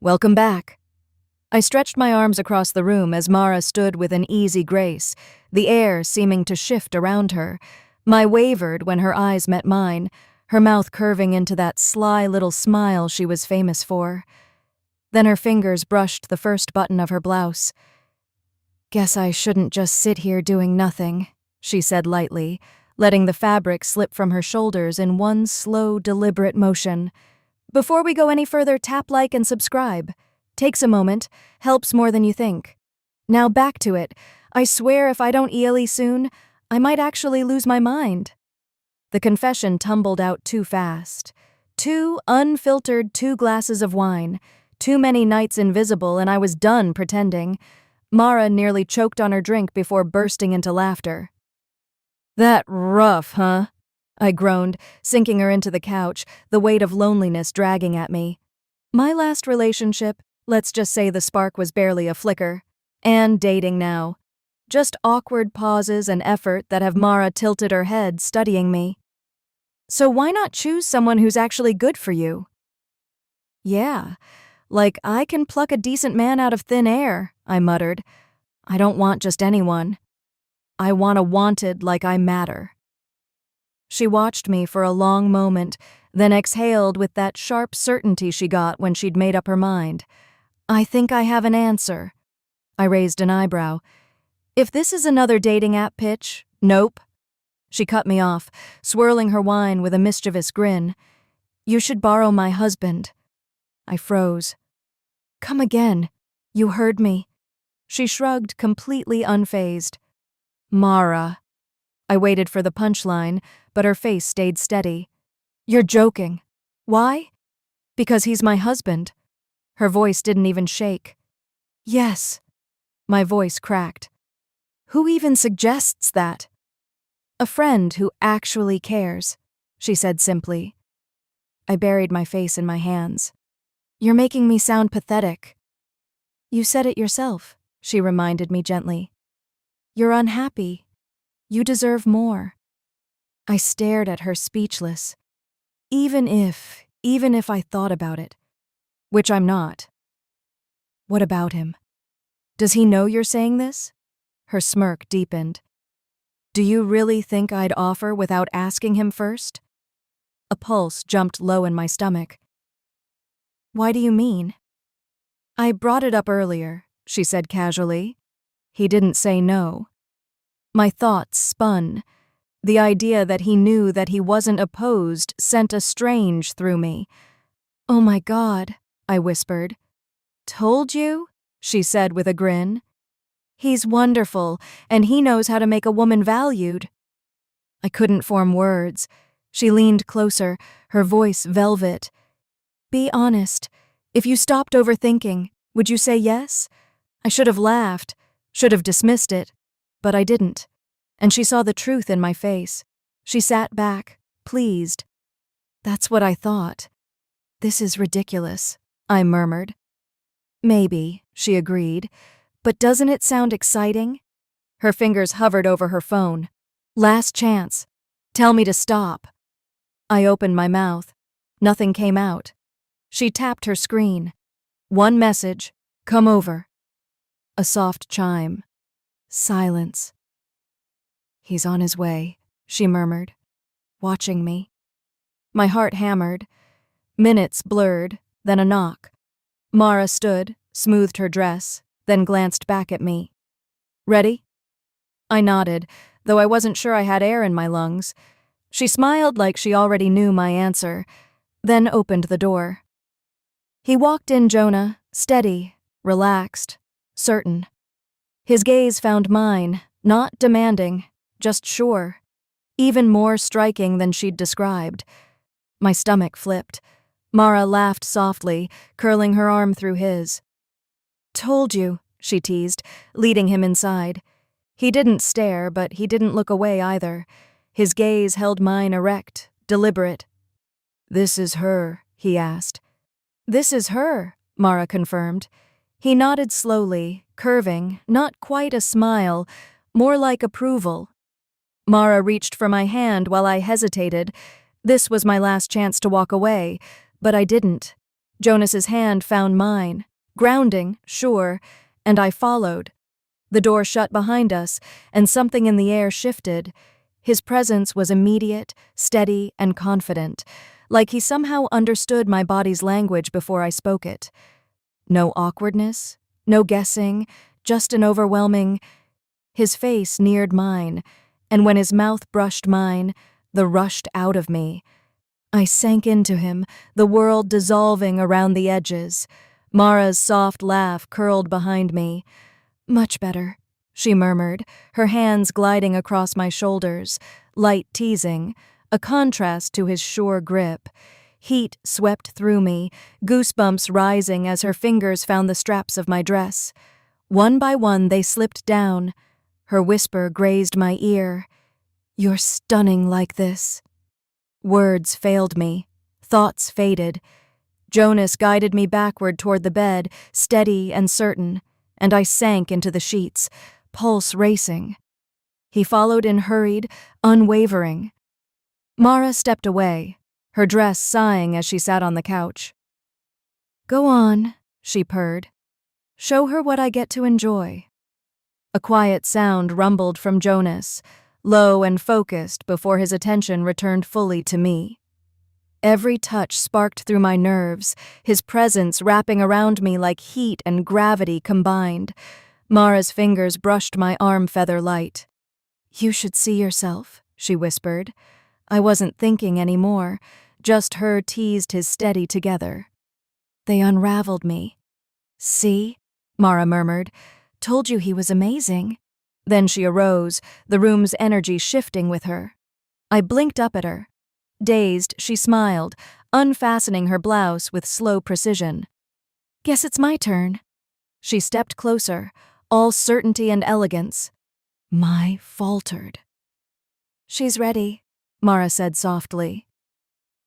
Welcome back. I stretched my arms across the room as Mara stood with an easy grace, the air seeming to shift around her. My wavered when her eyes met mine, her mouth curving into that sly little smile she was famous for. Then her fingers brushed the first button of her blouse. "Guess I shouldn't just sit here doing nothing," she said lightly, letting the fabric slip from her shoulders in one slow, deliberate motion. "Before we go any further, tap like and subscribe. Takes a moment, helps more than you think. Now back to it. I swear if I don't ELE soon, I might actually lose my mind." The confession tumbled out too fast. 2 unfiltered 2 glasses of wine. Too many nights invisible, and I was done pretending. Mara nearly choked on her drink before bursting into laughter. "That rough, huh?" I groaned, sinking her into the couch, the weight of loneliness dragging at me. My last relationship, let's just say the spark was barely a flicker. And dating now. Just awkward pauses and effort that have Mara tilted her head, studying me. "So why not choose someone who's actually good for you?" "Yeah, like I can pluck a decent man out of thin air," I muttered. "I don't want just anyone. I want a wanted like I matter." She watched me for a long moment, then exhaled with that sharp certainty she got when she'd made up her mind. "I think I have an answer." I raised an eyebrow. "If this is another dating app pitch, nope." She cut me off, swirling her wine with a mischievous grin. "You should borrow my husband." I froze. "Come again. You heard me." She shrugged, completely unfazed. "Mara." I waited for the punchline, but her face stayed steady. "You're joking." "Why?" "Because he's my husband." Her voice didn't even shake. "Yes." My voice cracked. "Who even suggests that?" "A friend who actually cares," she said simply. I buried my face in my hands. "You're making me sound pathetic." "You said it yourself," she reminded me gently. "You're unhappy. You deserve more." I stared at her speechless. Even if I thought about it. Which I'm not. "What about him? Does he know you're saying this?" Her smirk deepened. "Do you really think I'd offer without asking him first?" A pulse jumped low in my stomach. "Why do you mean?" "I brought it up earlier," she said casually. "He didn't say no." My thoughts spun. The idea that he knew that he wasn't opposed sent a strange through me. "Oh my God," I whispered. "Told you?" she said with a grin. "He's wonderful, and he knows how to make a woman valued." I couldn't form words. She leaned closer, her voice velvet. "Be honest. If you stopped overthinking, would you say yes?" I should have laughed, should have dismissed it, but I didn't. And she saw the truth in my face. She sat back, pleased. "That's what I thought." "This is ridiculous," I murmured. "Maybe," she agreed, "but doesn't it sound exciting?" Her fingers hovered over her phone. "Last chance. Tell me to stop." I opened my mouth. Nothing came out. She tapped her screen. One message, "Come over." A soft chime. Silence. "He's on his way," she murmured, watching me. My heart hammered. Minutes blurred, then a knock. Mara stood, smoothed her dress, then glanced back at me. "Ready?" I nodded, though I wasn't sure I had air in my lungs. She smiled like she already knew my answer, then opened the door. He walked in, Jonah, steady, relaxed, certain. His gaze found mine, not demanding, just sure. Even more striking than she'd described. My stomach flipped. Mara laughed softly, curling her arm through his. "Told you," she teased, leading him inside. He didn't stare, but he didn't look away either. His gaze held mine erect, deliberate. "This is her?" he asked. "This is her," Mara confirmed. He nodded slowly, curving, not quite a smile, more like approval. Mara reached for my hand while I hesitated. This was my last chance to walk away, but I didn't. Jonas's hand found mine, grounding, sure, and I followed. The door shut behind us, and something in the air shifted. His presence was immediate, steady, and confident, like he somehow understood my body's language before I spoke it. No awkwardness, no guessing, just an overwhelming. His face neared mine, and when his mouth brushed mine, the rushed out of me. I sank into him, the world dissolving around the edges. Mara's soft laugh curled behind me. "Much better," she murmured, her hands gliding across my shoulders, light teasing, a contrast to his sure grip. Heat swept through me, goosebumps rising as her fingers found the straps of my dress. One by one they slipped down. Her whisper grazed my ear. "You're stunning like this." Words failed me. Thoughts faded. Jonas guided me backward toward the bed, steady and certain, and I sank into the sheets, pulse racing. He followed in hurried, unwavering. Mara stepped away, her dress sighing as she sat on the couch. "Go on," she purred. "Show her what I get to enjoy." A quiet sound rumbled from Jonas, low and focused before his attention returned fully to me. Every touch sparked through my nerves, his presence wrapping around me like heat and gravity combined. Mara's fingers brushed my arm feather light. "You should see yourself," she whispered. I wasn't thinking anymore, just her teased his steady together. They unraveled me. "See?" Mara murmured. "Told you he was amazing." Then she arose, the room's energy shifting with her. I blinked up at her. Dazed, she smiled, unfastening her blouse with slow precision. "Guess it's my turn." She stepped closer, all certainty and elegance. My faltered. "She's ready," Mara said softly.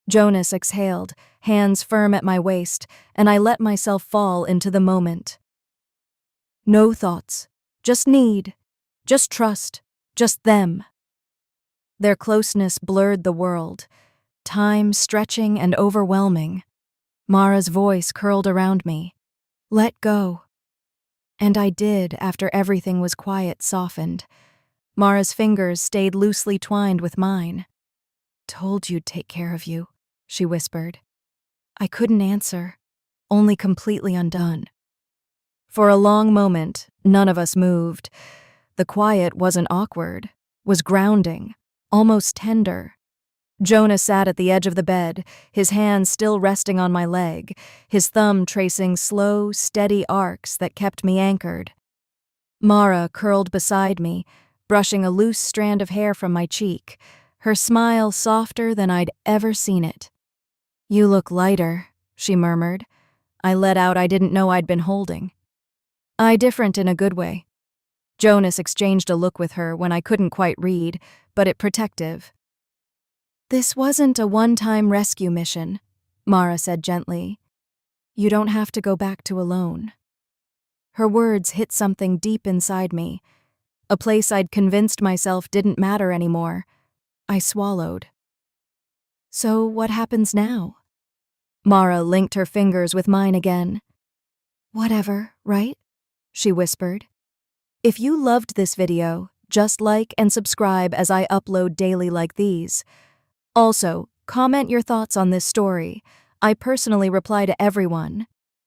Jonas exhaled, hands firm at my waist, and I let myself fall into the moment. No thoughts, just need, just trust, just them. Their closeness blurred the world, time stretching and overwhelming. Mara's voice curled around me. "Let go." And I did after everything was quiet softened. Mara's fingers stayed loosely twined with mine. "Told you'd take care of you," she whispered. I couldn't answer, only completely undone. For a long moment, none of us moved. The quiet wasn't awkward, was grounding, almost tender. Jonah sat at the edge of the bed, his hand still resting on my leg, his thumb tracing slow, steady arcs that kept me anchored. Mara curled beside me, brushing a loose strand of hair from my cheek, her smile softer than I'd ever seen it. "You look lighter," she murmured. I let out I didn't know I'd been holding. "I different in a good way." Jonas exchanged a look with her when I couldn't quite read, but it protective. "This wasn't a one-time rescue mission," Mara said gently. "You don't have to go back to alone." Her words hit something deep inside me, a place I'd convinced myself didn't matter anymore. I swallowed. "So what happens now?" Mara linked her fingers with mine again. "Whatever, right?" she whispered. If you loved this video, just like and subscribe as I upload daily like these. Also, comment your thoughts on this story. I personally reply to everyone.